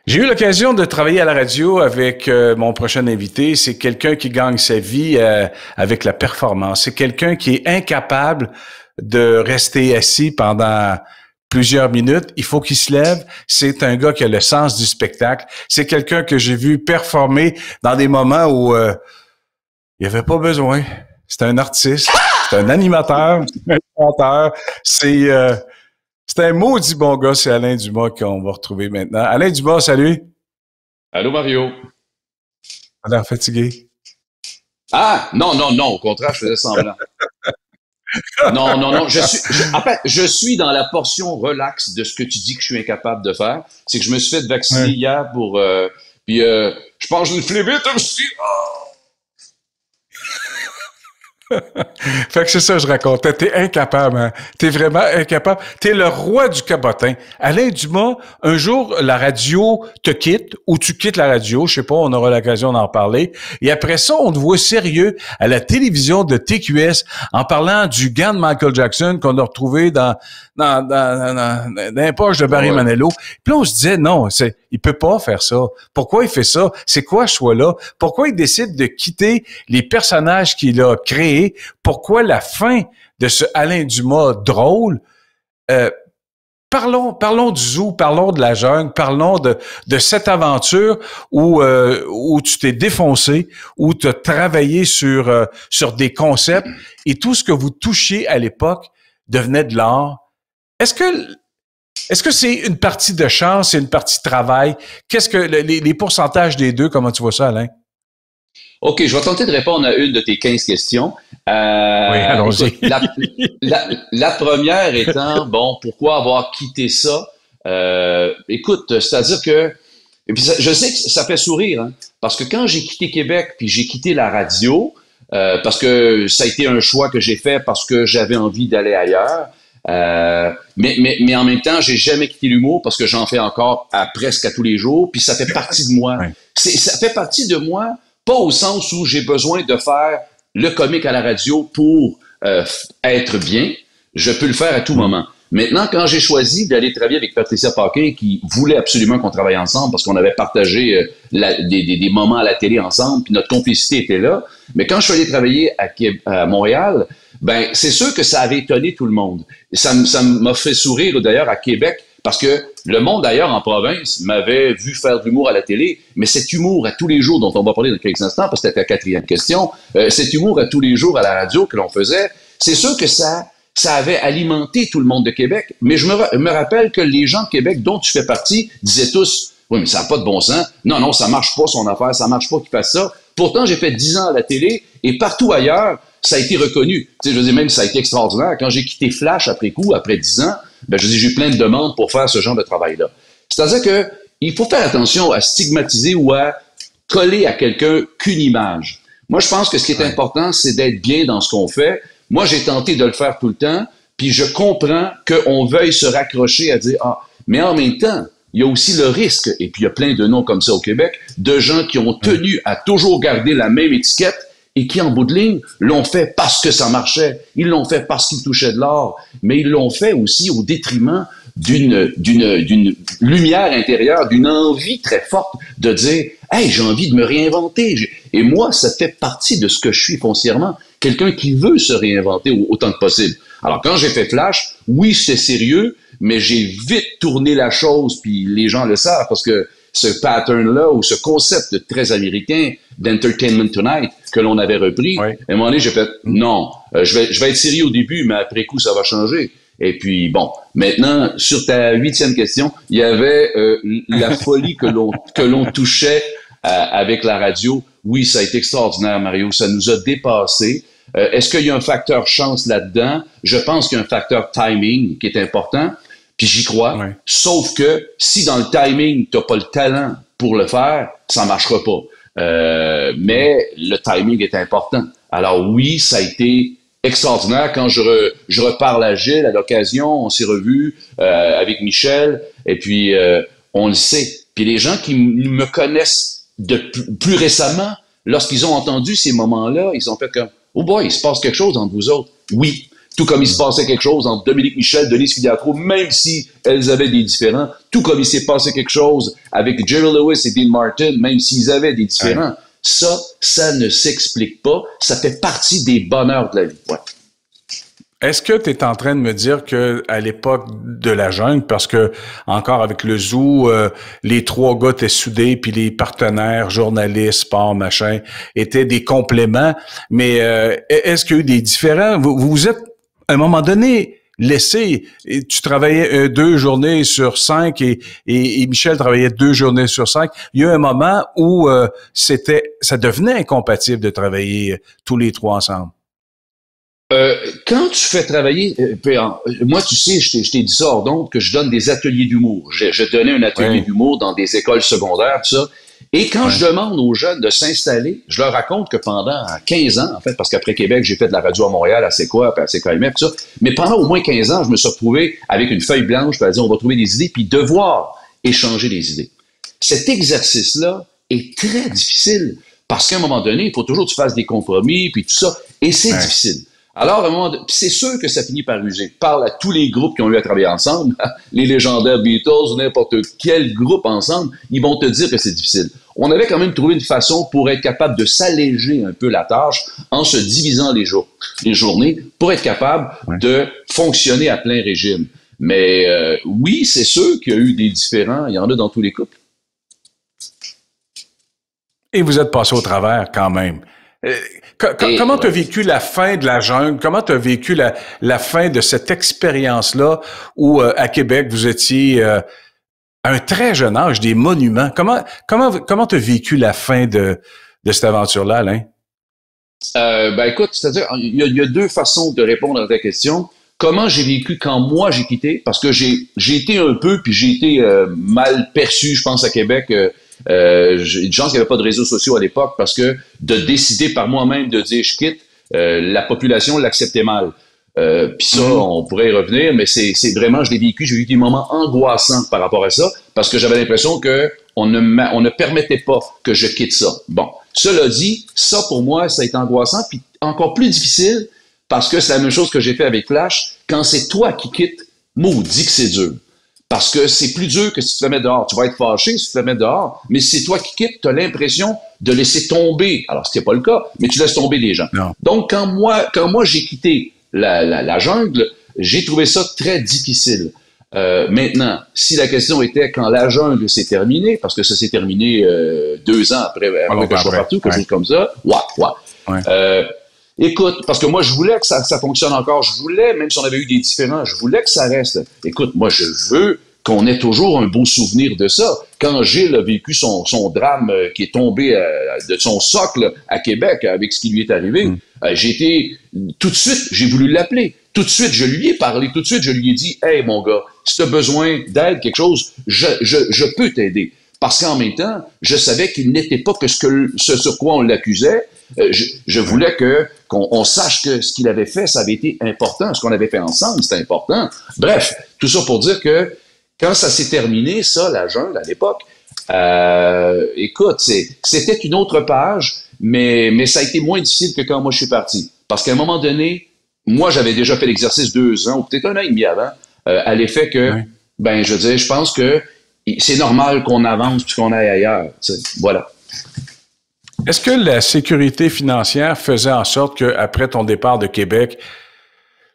J'ai eu l'occasion de travailler à la radio avec mon prochain invité. C'est quelqu'un qui gagne sa vie avec la performance. C'est quelqu'un qui est incapable de rester assis pendant plusieurs minutes. Il faut qu'il se lève. C'est un gars qui a le sens du spectacle. C'est quelqu'un que j'ai vu performer dans des moments où il n'y avait pas besoin. C'est un artiste, c'est un animateur, c'est un chanteur. C'est un maudit bon gars, c'est Alain Dumas qu'on va retrouver maintenant. Alain Dumas, salut. Allô, Mario. On a l'air fatigué. Ah, non, au contraire, je faisais semblant. Non, je suis dans la portion relax de ce que tu dis que je suis incapable de faire. C'est que je me suis fait vacciner hier pour... je pense que je l'ai fait vite aussi. Fait que c'est ça que je racontais. T'es incapable, hein? T'es vraiment incapable. T'es le roi du cabotin. Alain Dumas, un jour, la radio te quitte, ou tu quittes la radio, je sais pas, on aura l'occasion d'en parler. Et après ça, on te voit sérieux à la télévision de TQS en parlant du gant de Michael Jackson qu'on a retrouvé dans les poches de Barry Manilow. Puis là, on se disait, non, il peut pas faire ça. Pourquoi il fait ça? C'est quoi ce choix-là? Pourquoi il décide de quitter les personnages qu'il a créés? Pourquoi la fin de ce Alain Dumas drôle? Parlons du zoo, parlons de la jungle, parlons de cette aventure où tu t'es défoncé, où tu as travaillé sur des concepts et tout ce que vous touchiez à l'époque devenait de l'art. Est-ce que c'est une partie de chance, c'est une partie de travail? Qu'est-ce que les pourcentages des deux, comment tu vois ça, Alain? OK, je vais tenter de répondre à une de tes 15 questions. Oui, allons-y. Écoute, la première étant, bon, pourquoi avoir quitté ça? Écoute, c'est-à-dire que, et puis je sais que ça fait sourire, hein, parce que quand j'ai quitté Québec, puis j'ai quitté la radio, parce que ça a été un choix que j'ai fait parce que j'avais envie d'aller ailleurs. Mais en même temps, j'ai jamais quitté l'humour parce que j'en fais encore presque à tous les jours, puis ça fait partie de moi. Oui. Ça fait partie de moi, pas au sens où j'ai besoin de faire le comique à la radio pour être bien. Je peux le faire à tout moment. Maintenant, quand j'ai choisi d'aller travailler avec Patricia Paquin, qui voulait absolument qu'on travaille ensemble parce qu'on avait partagé des moments à la télé ensemble, puis notre complicité était là. Mais quand je suis allé travailler à Montréal, ben c'est sûr que ça avait étonné tout le monde. Et ça m'a fait sourire d'ailleurs à Québec, parce que le monde d'ailleurs en province m'avait vu faire de l'humour à la télé, mais cet humour à tous les jours dont on va parler dans quelques instants, parce que c'était la 4e question, cet humour à tous les jours à la radio que l'on faisait, c'est sûr que ça avait alimenté tout le monde de Québec, mais je me rappelle que les gens de Québec dont tu fais partie disaient tous « Oui, mais ça n'a pas de bon sens. Non, ça marche pas son affaire, ça marche pas qu'il fasse ça. » Pourtant, j'ai fait 10 ans à la télé et partout ailleurs, ça a été reconnu. Tu sais, je veux dire, même ça a été extraordinaire. Quand j'ai quitté Flash après 10 ans, ben, je dis, j'ai eu plein de demandes pour faire ce genre de travail-là. C'est-à-dire que il faut faire attention à stigmatiser ou à coller à quelqu'un qu'une image. Moi, je pense que ce qui est important, c'est d'être bien dans ce qu'on fait. Moi, j'ai tenté de le faire tout le temps, puis je comprends qu'on veuille se raccrocher à dire, mais en même temps, il y a aussi le risque, et puis il y a plein de noms comme ça au Québec, de gens qui ont tenu à toujours garder la même étiquette et qui, en bout de ligne, l'ont fait parce que ça marchait. Ils l'ont fait parce qu'ils touchaient de l'or, mais ils l'ont fait aussi au détriment d'une lumière intérieure, d'une envie très forte de dire « Hey, j'ai envie de me réinventer. » Et moi, ça fait partie de ce que je suis foncièrement. Quelqu'un qui veut se réinventer autant que possible. Alors, quand j'ai fait Flash, oui, c'était sérieux, mais j'ai vite tourné la chose, puis les gens le savent, parce que ce pattern-là, ou ce concept très américain d'Entertainment Tonight que l'on avait repris, à un moment donné, j'ai fait non, je vais être sérieux au début, mais après coup, ça va changer. Et puis, bon, maintenant, sur ta 8e question, il y avait la folie que l'on touchait avec la radio. Oui, ça a été extraordinaire, Mario, ça nous a dépassés. Est-ce qu'il y a un facteur chance là-dedans? Je pense qu'il y a un facteur timing qui est important. Puis j'y crois. Ouais. Sauf que si dans le timing, tu n'as pas le talent pour le faire, ça ne marchera pas. Mais le timing est important. Alors oui, ça a été extraordinaire. Quand je reparle à Gilles à l'occasion, on s'est revus avec Michel, et puis on le sait. Puis les gens qui me connaissent de plus récemment, lorsqu'ils ont entendu ces moments-là, ils ont fait comme « Oh boy, il se passe quelque chose entre vous autres. » Oui, tout comme il se passait quelque chose entre Dominique Michel, Denise Filiatro, même si elles avaient des différends, tout comme il s'est passé quelque chose avec Jerry Lewis et Dean Martin, même s'ils avaient des différends. Ouais. Ça ne s'explique pas. Ça fait partie des bonheurs de la vie. Ouais. Est-ce que tu es en train de me dire que à l'époque de la jungle, parce que encore avec le zoo, les trois gars étaient soudés, puis les partenaires, journalistes, sport, machin, étaient des compléments, mais est-ce qu'il y a eu des différends? Vous êtes, à un moment donné, laissé, tu travaillais 2 journées sur 5 et Michel travaillait 2 journées sur 5. Il y a eu un moment où ça devenait incompatible de travailler tous les trois ensemble. Quand tu fais travailler, moi, tu sais, je t'ai dit ça hors d'onde, que je donne des ateliers d'humour. Je donnais un atelier d'humour dans des écoles secondaires, tout ça. Et quand je demande aux jeunes de s'installer, je leur raconte que pendant 15 ans, en fait, parce qu'après Québec, j'ai fait de la radio à Montréal, à C'est quoi, puis à C'est quoi, tout ça. Mais pendant au moins 15 ans, je me suis retrouvé avec une feuille blanche, puis à dire, on va trouver des idées, puis devoir échanger des idées. Cet exercice-là est très difficile, parce qu'à un moment donné, il faut toujours que tu fasses des compromis, puis tout ça, et c'est difficile. Alors, à un moment donné, c'est sûr que ça finit par user. Parle à tous les groupes qui ont eu à travailler ensemble, les légendaires Beatles, n'importe quel groupe ensemble, ils vont te dire que c'est difficile. On avait quand même trouvé une façon pour être capable de s'alléger un peu la tâche en se divisant les journées pour être capable de fonctionner à plein régime. Mais oui, c'est sûr qu'il y a eu des différends, il y en a dans tous les couples. Et vous êtes passé au travers quand même. Comment tu as vécu la fin de la jungle? Comment tu as vécu la fin de cette expérience-là où, à Québec, vous étiez à un très jeune âge, des monuments? Comment tu as vécu la fin de cette aventure-là, Alain? Écoute, c'est-à-dire, il y a 2 façons de répondre à ta question. Comment j'ai vécu quand moi j'ai quitté? Parce que j'ai été un peu, puis j'ai été mal perçu, je pense, à Québec. J'ai une chance qu'il n'y avait pas de réseaux sociaux à l'époque parce que de décider par moi-même de dire je quitte, la population l'acceptait mal. Puis ça, on pourrait y revenir, mais c'est vraiment, je l'ai vécu, j'ai eu des moments angoissants par rapport à ça parce que j'avais l'impression que on ne permettait pas que je quitte ça. Bon, cela dit, ça pour moi, ça a été angoissant, puis encore plus difficile parce que c'est la même chose que j'ai fait avec Flash. Quand c'est toi qui quittes, maudit que c'est dur. Parce que c'est plus dur que si tu te la mets dehors. Tu vas être fâché si tu te la mets dehors, mais si c'est toi qui quittes, tu as l'impression de laisser tomber. Alors, ce n'est pas le cas, mais tu laisses tomber les gens. Non. Donc, quand moi j'ai quitté la jungle, j'ai trouvé ça très difficile. Maintenant, si la question était quand la jungle s'est terminée, parce que ça s'est terminé 2 ans après que je sois partout, quelque chose comme ça, écoute, parce que moi, je voulais que ça fonctionne encore. Je voulais, même si on avait eu des différends, je voulais que ça reste. Écoute, moi, je veux qu'on ait toujours un beau souvenir de ça. Quand Gilles a vécu son drame qui est tombé de son socle à Québec avec ce qui lui est arrivé, tout de suite, j'ai voulu l'appeler. Tout de suite, je lui ai parlé. Tout de suite, je lui ai dit, « Hey, mon gars, si tu as besoin d'aide, quelque chose, je peux t'aider. » Parce qu'en même temps, je savais qu'il n'était pas que ce sur quoi on l'accusait. Je voulais qu'on sache que ce qu'il avait fait, ça avait été important. Ce qu'on avait fait ensemble, c'était important. Bref, tout ça pour dire que quand ça s'est terminé, ça, la jungle, à l'époque, écoute, c'était une autre page, mais ça a été moins difficile que quand moi je suis parti. Parce qu'à un moment donné, moi, j'avais déjà fait l'exercice 2 ans, ou peut-être 1 an et demi avant, à l'effet que, je veux dire, je pense que c'est normal qu'on avance puis qu'on aille ailleurs. Voilà. Est-ce que la sécurité financière faisait en sorte qu'après ton départ de Québec,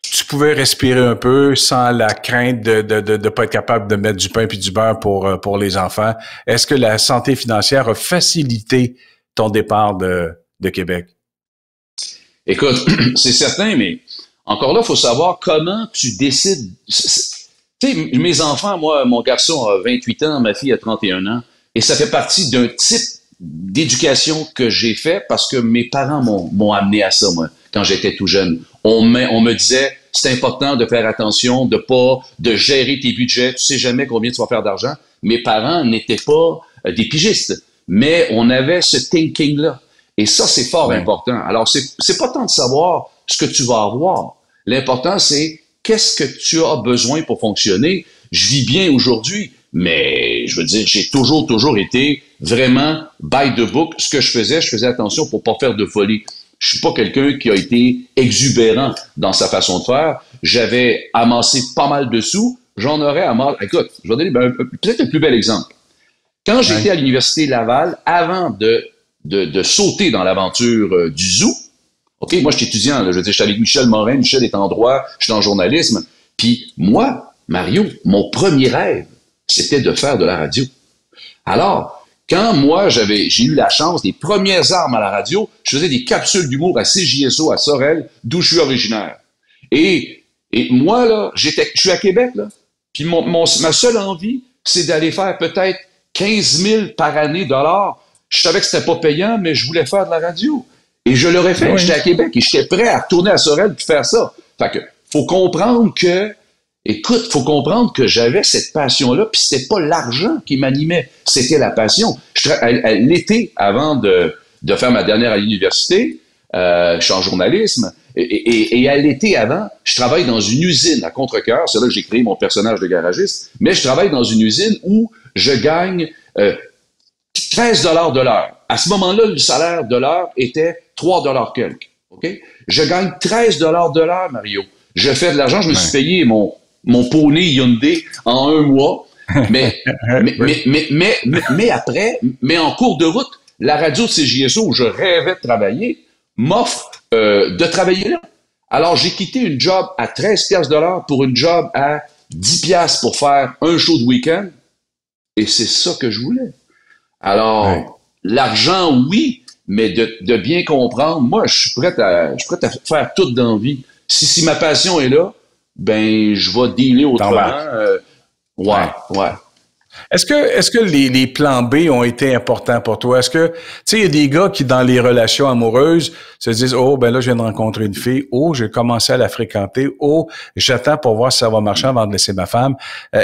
tu pouvais respirer un peu sans la crainte de pas être capable de mettre du pain puis du beurre pour les enfants? Est-ce que la santé financière a facilité ton départ de Québec? Écoute, c'est certain, mais encore là, il faut savoir comment tu décides. Tu sais, mes enfants, moi, mon garçon a 28 ans, ma fille a 31 ans, et ça fait partie d'un type d'éducation que j'ai fait parce que mes parents m'ont amené à ça, moi, quand j'étais tout jeune. On me disait, c'est important de faire attention, de gérer tes budgets, tu sais jamais combien tu vas faire d'argent. Mes parents n'étaient pas des pigistes, mais on avait ce thinking-là. Et ça, c'est fort important. Alors, c'est pas tant de savoir ce que tu vas avoir. L'important, c'est qu'est-ce que tu as besoin pour fonctionner. Je vis bien aujourd'hui, mais je veux dire, j'ai toujours été vraiment by the book. Ce que je faisais attention pour pas faire de folie. Je suis pas quelqu'un qui a été exubérant dans sa façon de faire. J'avais amassé pas mal de sous. J'en aurais amassé. Écoute, je vais donner peut-être le plus bel exemple. Quand j'étais à l'Université Laval, avant de sauter dans l'aventure du zoo, OK, moi, je suis étudiant, là, je veux dire, je suis avec Michel Morin, Michel est en droit, je suis en journalisme. Puis moi, Mario, mon premier rêve, c'était de faire de la radio. Alors, quand moi, j'ai eu la chance, des premières armes à la radio, je faisais des capsules d'humour à CJSO, à Sorel, d'où je suis originaire. Et moi, là, je suis à Québec, là, puis ma seule envie, c'est d'aller faire peut-être 15 000 par année dollars. Je savais que c'était pas payant, mais je voulais faire de la radio. Et je l'aurais fait. Oui. J'étais à Québec et j'étais prêt à retourner à Sorel puis faire ça. Fait que, faut comprendre que j'avais cette passion-là, puis c'était pas l'argent qui m'animait, c'était la passion. L'été, avant de faire ma dernière à l'université, je suis en journalisme, et à l'été avant, je travaille dans une usine à Contrecœur, c'est là que j'ai créé mon personnage de garagiste, mais je travaille dans une usine où je gagne 13 $ de l'heure. À ce moment-là, le salaire de l'heure était 3 $ quelques. Okay? Je gagne 13 $ de l'heure, Mario. Je fais de l'argent, je me suis payé mon poney Hyundai en 1 mois. Mais en cours de route, la radio de CJSO où je rêvais de travailler m'offre de travailler là. Alors, j'ai quitté une job à 13 $ de l'heure pour une job à 10 $ pour faire un show de week-end. Et c'est ça que je voulais. Alors, l'argent, oui, mais de bien comprendre, moi, je suis prêt à faire tout dans la vie. Si ma passion est là, ben, je vais dealer autrement. Ouais. Est-ce que les plans B ont été importants pour toi? Est-ce que, tu sais, il y a des gars qui, dans les relations amoureuses, se disent, oh, ben là, je viens de rencontrer une fille. Oh, j'ai commencé à la fréquenter. Oh, j'attends pour voir si ça va marcher avant de laisser ma femme.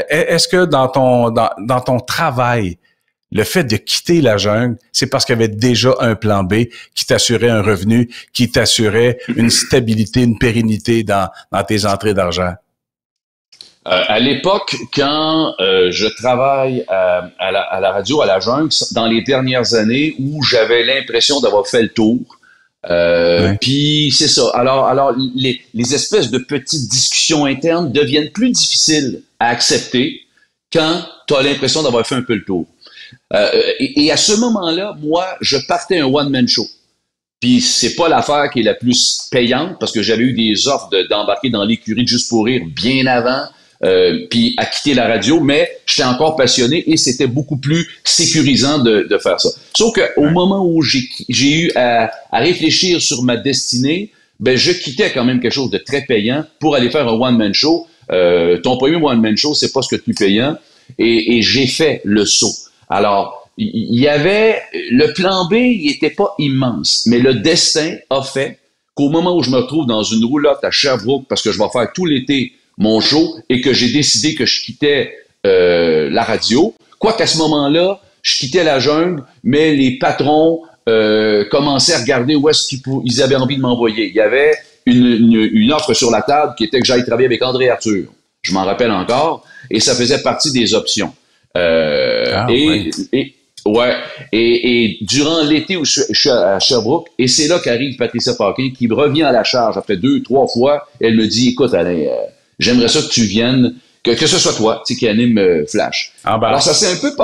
Est-ce que dans ton travail, le fait de quitter la jungle, c'est parce qu'il y avait déjà un plan B qui t'assurait un revenu, qui t'assurait une stabilité, une pérennité dans tes entrées d'argent? À l'époque, quand je travaille à la radio, à la jungle, dans les dernières années où j'avais l'impression d'avoir fait le tour, puis c'est ça. Alors les espèces de petites discussions internes deviennent plus difficiles à accepter quand tu as l'impression d'avoir fait un peu le tour. Et à ce moment-là, moi, je partais un one-man show. Puis c'est pas l'affaire qui est la plus payante parce que j'avais eu des offres d'embarquer dans l'écurie de Juste pour rire bien avant, puis à quitter la radio, mais j'étais encore passionné et c'était beaucoup plus sécurisant de faire ça. Sauf qu'au moment où j'ai eu à réfléchir sur ma destinée, ben je quittais quand même quelque chose de très payant pour aller faire un one-man show. Ton premier one-man show, c'est pas ce que tu es payant. Et j'ai fait le saut. Alors, il y avait le plan B, il était pas immense, mais le destin a fait qu'au moment où je me retrouve dans une roulotte à Sherbrooke, parce que je vais faire tout l'été mon show, et que j'ai décidé que je quittais la radio, quoiqu'à ce moment-là, je quittais la jungle, mais les patrons commençaient à regarder où est-ce qu'ils avaient envie de m'envoyer. Il y avait une offre sur la table qui était que j'aille travailler avec André Arthur. Je m'en rappelle encore, et ça faisait partie des options. Et durant l'été où je suis à Sherbrooke, et c'est là qu'arrive Patricia Paquin, qui revient à la charge après 2-3 fois. Elle me dit, écoute, Alain, j'aimerais ça que tu viennes, que ce soit toi, tu sais, qui anime Flash. Alors, ça s'est un peu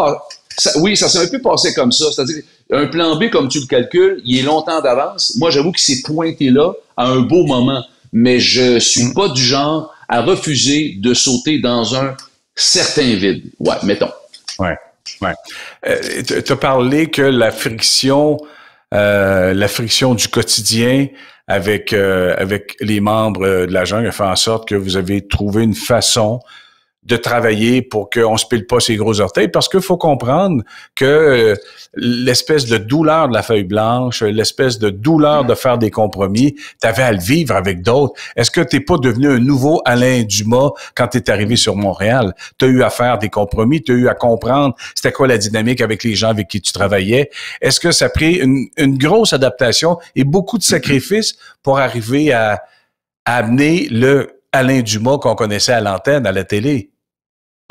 passé comme ça. C'est-à-dire, un plan B, comme tu le calcules, il est longtemps d'avance. Moi, j'avoue qu'il s'est pointé là à un beau moment, mais je suis pas du genre à refuser de sauter dans un certain vide. Ouais, mettons. Ouais. Tu as parlé que la friction du quotidien avec les membres de la jungle a fait en sorte que vous avez trouvé une façon de travailler pour qu'on se pile pas ses gros orteils, parce qu'il faut comprendre que l'espèce de douleur de la feuille blanche, l'espèce de douleur de faire des compromis, t'avais à le vivre avec d'autres. Est-ce que t'es pas devenu un nouveau Alain Dumas quand t'es arrivé sur Montréal? T'as eu à faire des compromis, t'as eu à comprendre c'était quoi la dynamique avec les gens avec qui tu travaillais. Est-ce que ça a pris une grosse adaptation et beaucoup de sacrifices pour arriver à amener le Alain Dumas qu'on connaissait à l'antenne, à la télé?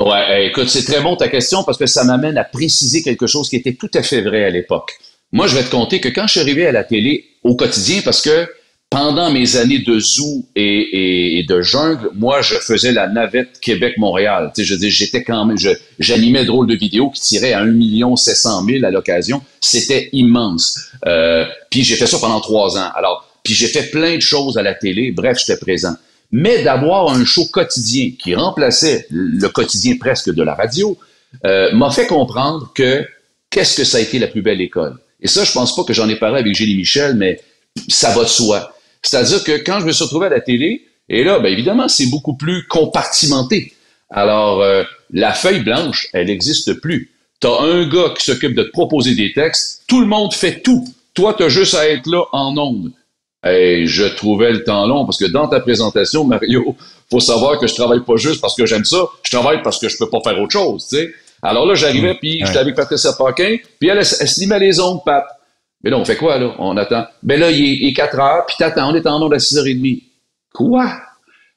Ouais, écoute, c'est très bon ta question parce que ça m'amène à préciser quelque chose qui était tout à fait vrai à l'époque. Moi, je vais te conter que quand je suis arrivé à la télé au quotidien, parce que pendant mes années de zoo et de jungle, moi, je faisais la navette Québec-Montréal. Tu sais, je veux dire, j'étais quand même, j'animais drôle de vidéos qui tiraient à 1 700 000 à l'occasion. C'était immense. Puis j'ai fait ça pendant 3 ans. Alors, puis j'ai fait plein de choses à la télé. Bref, j'étais présent. Mais d'avoir un show quotidien qui remplaçait le quotidien presque de la radio, m'a fait comprendre que qu'est-ce que ça a été la plus belle école. Et ça, je pense pas que j'en ai parlé avec Gélie Michel, mais ça va de soi. C'est-à-dire que quand je me suis retrouvé à la télé, et là, bien évidemment, c'est beaucoup plus compartimenté. Alors, la feuille blanche, elle n'existe plus. T'as un gars qui s'occupe de te proposer des textes, tout le monde fait tout. Toi, t'as juste à être là en ondes. Et je trouvais le temps long parce que dans ta présentation, Mario, faut savoir que je travaille pas juste parce que j'aime ça, je travaille parce que je peux pas faire autre chose, tu sais. Alors là, j'arrivais, puis j'étais avec Patricia Paquin, puis elle se limait les ongles, Pat. Mais là, on fait quoi, là? On attend. Ben là, il est 4 heures, puis t'attends, on est en ondes à 6h30. Quoi?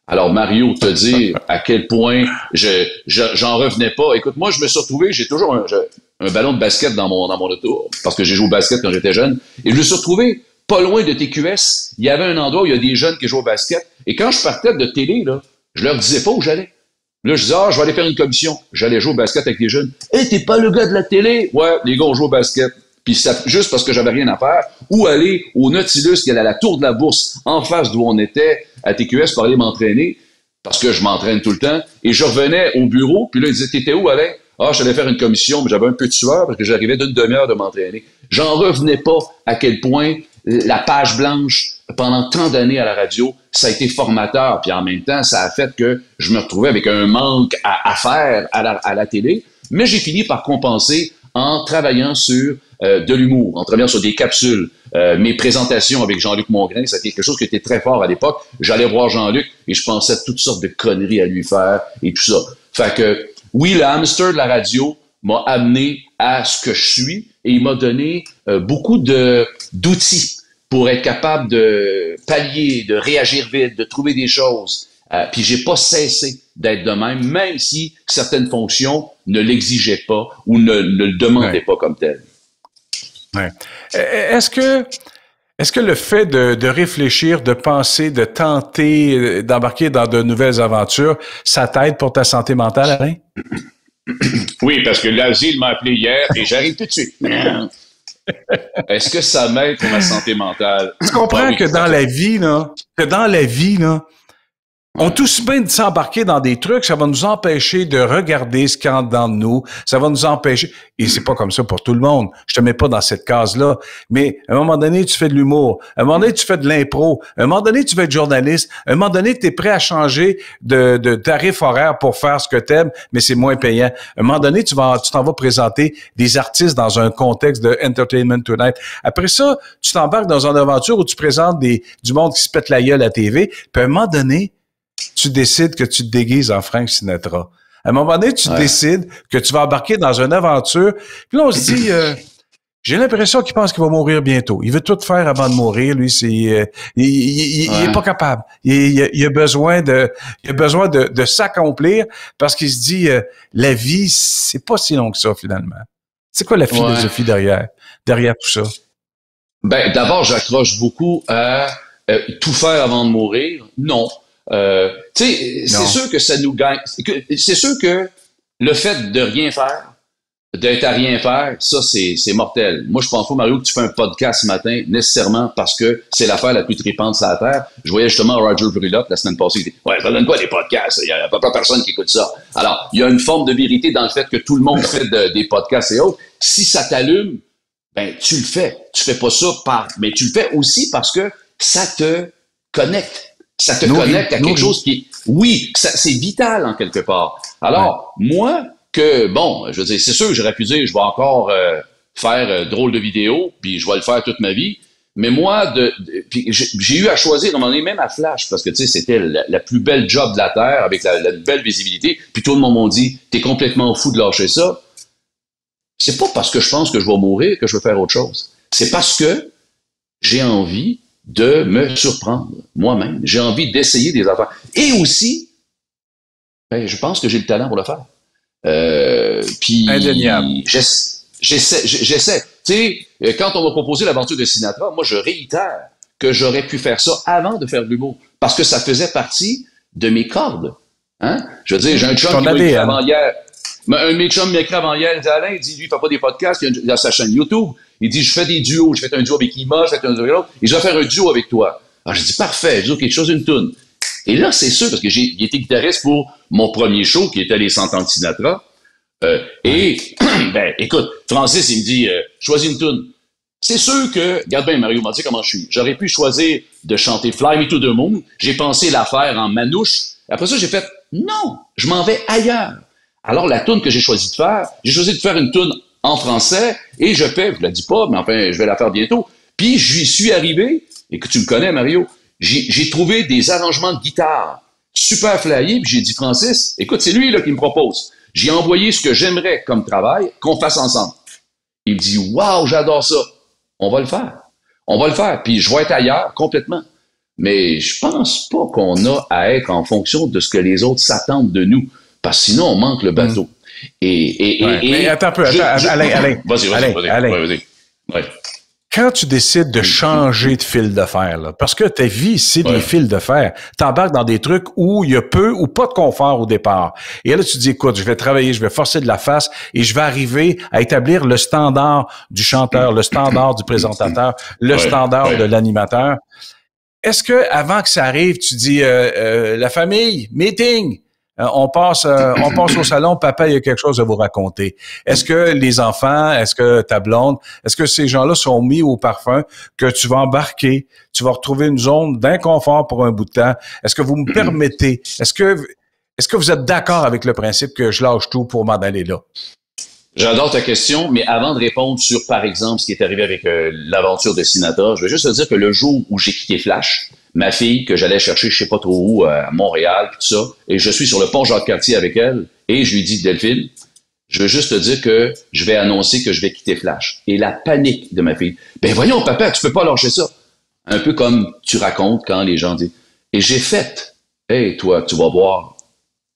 Alors, Mario, te dire à quel point j'en revenais pas. Écoute, moi, je me suis retrouvé, j'ai toujours un ballon de basket dans mon auto, parce que j'ai joué au basket quand j'étais jeune, et je me suis retrouvé pas loin de TQS, il y avait un endroit où il y a des jeunes qui jouent au basket. Et quand je partais de télé, là, je leur disais pas où j'allais. Là, je disais, je vais aller faire une commission. J'allais jouer au basket avec les jeunes. Hey, t'es pas le gars de la télé? Ouais, les gars, on joue au basket. Puis ça, juste parce que j'avais rien à faire. Ou aller au Nautilus, qui est à la Tour de la Bourse, en face d'où on était, à TQS, pour aller m'entraîner, parce que je m'entraîne tout le temps. Et je revenais au bureau, puis là, ils disaient, t'étais où, Alain? Je allais faire une commission, mais j'avais un peu de sueur parce que j'arrivais d'une demi-heure de m'entraîner. J'en revenais pas à quel point la page blanche, pendant tant d'années à la radio, ça a été formateur. Puis en même temps, ça a fait que je me retrouvais avec un manque à faire à la télé. Mais j'ai fini par compenser en travaillant sur de l'humour, en travaillant sur des capsules. Mes présentations avec Jean-Luc Mongrain, c'était quelque chose qui était très fort à l'époque. J'allais voir Jean-Luc et je pensais à toutes sortes de conneries à lui faire et tout ça. Fait que, oui, le hamster de la radio m'a amené à ce que je suis et il m'a donné beaucoup d'outils pour être capable de pallier, de réagir vite, de trouver des choses. Puis j'ai pas cessé d'être de même si certaines fonctions ne l'exigeaient pas ou ne le demandaient pas comme tel. Ouais. Est-ce que le fait de réfléchir, de penser, de tenter d'embarquer dans de nouvelles aventures, ça t'aide pour ta santé mentale, Alain? Oui, parce que l'asile m'a appelé hier et j'arrive tout de suite. Est-ce que ça m'aide pour ma santé mentale? Tu comprends que dans la vie, là, on tous bien de s'embarquer dans des trucs, ça va nous empêcher de regarder ce qu'il y a dedans de nous, ça va nous empêcher, et c'est pas comme ça pour tout le monde, je te mets pas dans cette case-là, mais à un moment donné, tu fais de l'humour, à un moment donné, tu fais de l'impro, à un moment donné, tu veux être journaliste, à un moment donné, tu es prêt à changer de tarif horaire pour faire ce que t'aimes, mais c'est moins payant. À un moment donné, tu t'en vas présenter des artistes dans un contexte de Entertainment Tonight. Après ça, tu t'embarques dans une aventure où tu présentes du monde qui se pète la gueule à TV, puis à un moment donné, tu décides que tu te déguises en Frank Sinatra. À un moment donné, tu décides que tu vas embarquer dans une aventure. Puis là, on se dit, j'ai l'impression qu'il pense qu'il va mourir bientôt. Il veut tout faire avant de mourir. Lui, il est pas capable. Il a besoin de s'accomplir parce qu'il se dit, la vie, c'est pas si long que ça, finalement. C'est quoi la philosophie derrière tout ça? Ben, d'abord, j'accroche beaucoup à tout faire avant de mourir. Non. Tu sais, c'est sûr que ça nous gagne. C'est sûr que le fait de rien faire, d'être à rien faire, ça, c'est mortel. Moi, je pense pas, Mario, que tu fais un podcast ce matin, nécessairement parce que c'est l'affaire la plus tripante sur la Terre. Je voyais justement Roger Brulotte la semaine passée. Il dit, ça donne quoi des podcasts? Il y a pas personne qui écoute ça. Alors, il y a une forme de vérité dans le fait que tout le monde fait des podcasts et autres. Si ça t'allume, ben, tu le fais. Tu fais pas ça mais tu le fais aussi parce que ça te connecte. Ça te connecte à quelque chose qui c'est vital en quelque part. Alors, moi, je veux dire, c'est sûr que j'aurais pu dire, je vais encore faire drôle de vidéo, puis je vais le faire toute ma vie. Mais moi, puis j'ai eu à choisir, on en est même à Flash, parce que tu sais, c'était la plus belle job de la Terre, avec la belle visibilité. Puis tout le monde m'a dit, t'es complètement fou de lâcher ça. C'est pas parce que je pense que je vais mourir que je veux faire autre chose. C'est parce que j'ai envie de me surprendre moi-même. J'ai envie d'essayer des affaires. Et aussi, je pense que j'ai le talent pour le faire. Puis Indéniable. j'essaie. Tu sais, quand on m'a proposé l'aventure de Sinatra, moi, je réitère que j'aurais pu faire ça avant de faire de l'humour, parce que ça faisait partie de mes cordes. Hein? Je veux dire, j'ai un chum qui m'a écrit avant hier. Un de mes chums m'a écrit avant hier, il dit Alain, il dit, lui, il fait pas des podcasts, il a sa chaîne YouTube. Il dit, je fais des duos, j'ai fait un duo avec Ima, j'ai fait un duo avec l'autre, et je vais faire un duo avec toi. Alors, j'ai dit, parfait, je dis, OK, chose une toune. Et là, c'est sûr, parce que j'ai été guitariste pour mon premier show, qui était les 100 ans de Sinatra. Et, ben, écoute, Francis, il me dit, choisis une toune. C'est sûr que, regarde bien, Mario, m'a dit comment je suis. J'aurais pu choisir de chanter Fly Me to the Moon. J'ai pensé la faire en manouche. Après ça, j'ai fait, non, je m'en vais ailleurs. Alors, la toune que j'ai choisi de faire une toune en français, et je ne la dis pas, mais enfin, je vais la faire bientôt. Puis, j'y suis arrivé, et que tu me connais, Mario, j'ai trouvé des arrangements de guitare super flyés, puis j'ai dit, Francis, écoute, c'est lui là qui me propose. J'ai envoyé ce que j'aimerais comme travail, qu'on fasse ensemble. Il me dit, waouh, j'adore ça. On va le faire. On va le faire. Puis je vais être ailleurs complètement. Mais je pense pas qu'on a à être en fonction de ce que les autres s'attendent de nous. Parce que sinon, on manque le bateau. Mais attends un peu. Alain. Vas-y. Ouais. Quand tu décides de changer de fil de fer, là, parce que ta vie, c'est des fils de fer, t'embarques dans des trucs où il y a peu ou pas de confort au départ. Et là, tu te dis, écoute, je vais travailler, je vais forcer de la face et je vais arriver à établir le standard du chanteur, le standard du présentateur, le standard de l'animateur. Est-ce que avant que ça arrive, tu dis, la famille, meeting, on passe au salon, papa, il y a quelque chose à vous raconter. Est-ce que les enfants, est-ce que ta blonde, est-ce que ces gens-là sont mis au parfum que tu vas embarquer, tu vas retrouver une zone d'inconfort pour un bout de temps? Est-ce que vous me permettez? Est-ce que vous êtes d'accord avec le principe que je lâche tout pour m'en aller là? J'adore ta question, mais avant de répondre sur, par exemple, ce qui est arrivé avec l'aventure de Sinatra, je veux juste te dire que le jour où j'ai quitté Flash, ma fille, que j'allais chercher je sais pas trop où, à Montréal, tout ça, et je suis sur le pont Jacques-Cartier avec elle, et je lui dis, Delphine, je veux juste te dire que je vais annoncer que je vais quitter Flash. Et la panique de ma fille, ben voyons, papa, tu peux pas lâcher ça. Un peu comme tu racontes quand les gens disent, et j'ai fait, hey, toi, tu vas voir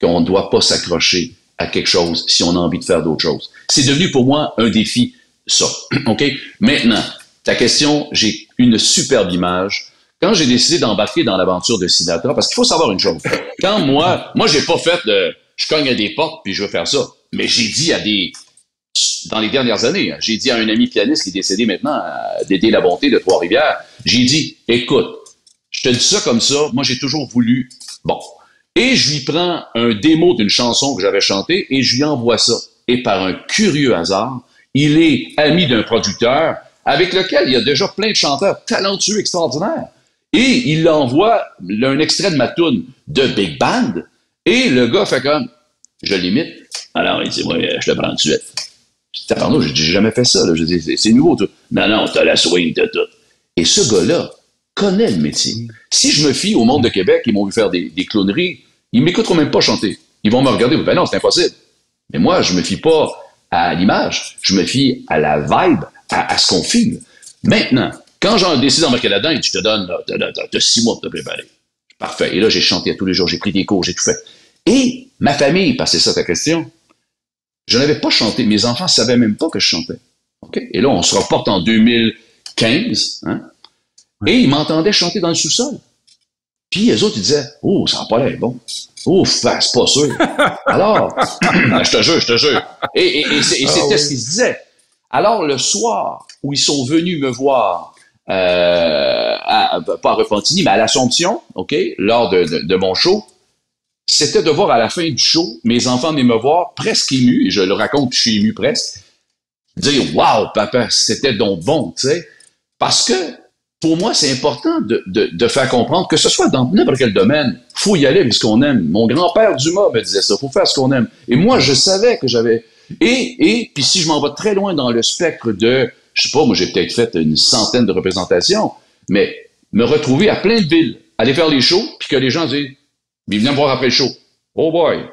qu'on ne doit pas s'accrocher à quelque chose si on a envie de faire d'autres choses. C'est devenu pour moi un défi, ça. OK? Maintenant, ta question, j'ai une superbe image. Quand j'ai décidé d'embarquer dans l'aventure de Sinatra, parce qu'il faut savoir une chose. Quand moi, j'ai pas fait de, je cogne à des portes puis je veux faire ça. Mais j'ai dit dans les dernières années, j'ai dit à un ami pianiste qui est décédé maintenant, d'aider la bonté de Trois-Rivières, j'ai dit, écoute, je te dis ça comme ça, moi j'ai toujours voulu, bon. Et je lui prends un démo d'une chanson que j'avais chantée et je lui envoie ça. Et par un curieux hasard, il est ami d'un producteur avec lequel il y a déjà plein de chanteurs talentueux, extraordinaires. Et il l'envoie un extrait de ma toune de Big Band. Et le gars fait comme, je l'imite. Alors, il dit, moi, je le prends tout de suite. Pardon, j'ai jamais fait ça. Là. Je dis, c'est nouveau, tout. Non, t'as la swing, t'as tout. Et ce gars-là connaît le métier. Si je me fie au monde de Québec, ils m'ont vu faire des clowneries, ils m'écouteront même pas chanter. Ils vont me regarder, ben non, c'est impossible. Mais moi, je me fie pas à l'image, je me fie à la vibe, à ce qu'on filme. Maintenant, quand j'en décide d'embarquer là-dedans, je te donne, t'as 6 mois pour te préparer. Parfait. Et là, j'ai chanté à tous les jours, j'ai pris des cours, j'ai tout fait. Et ma famille, parce que c'est ça ta question, je n'avais pas chanté. Mes enfants ne savaient même pas que je chantais. Okay? Et là, on se reporte en 2015, hein? Et ils m'entendaient chanter dans le sous-sol. Puis les autres, ils disaient, oh, ça n'a pas l'air bon. Oh, c'est pas sûr. Alors, je te jure. Et c'était ce qu'ils se disaient. Alors, le soir où ils sont venus me voir, pas à Repentigny, mais à l'Assomption, OK, lors de mon show, c'était de voir à la fin du show, mes enfants venaient me voir presque émus, et je le raconte, je suis ému presque, dire, waouh, papa, c'était donc bon, tu sais, parce que, pour moi, c'est important de faire comprendre que ce soit dans n'importe quel domaine, faut y aller avec ce qu'on aime. Mon grand-père Dumas me disait ça, faut faire ce qu'on aime. Et moi, je savais que j'avais... Et puis si je m'en vais très loin dans le spectre de, je sais pas, moi j'ai peut-être fait une centaine de représentations, mais me retrouver à plein de villes, aller faire les shows, puis que les gens disent, mais venez me voir après le show. Oh boy,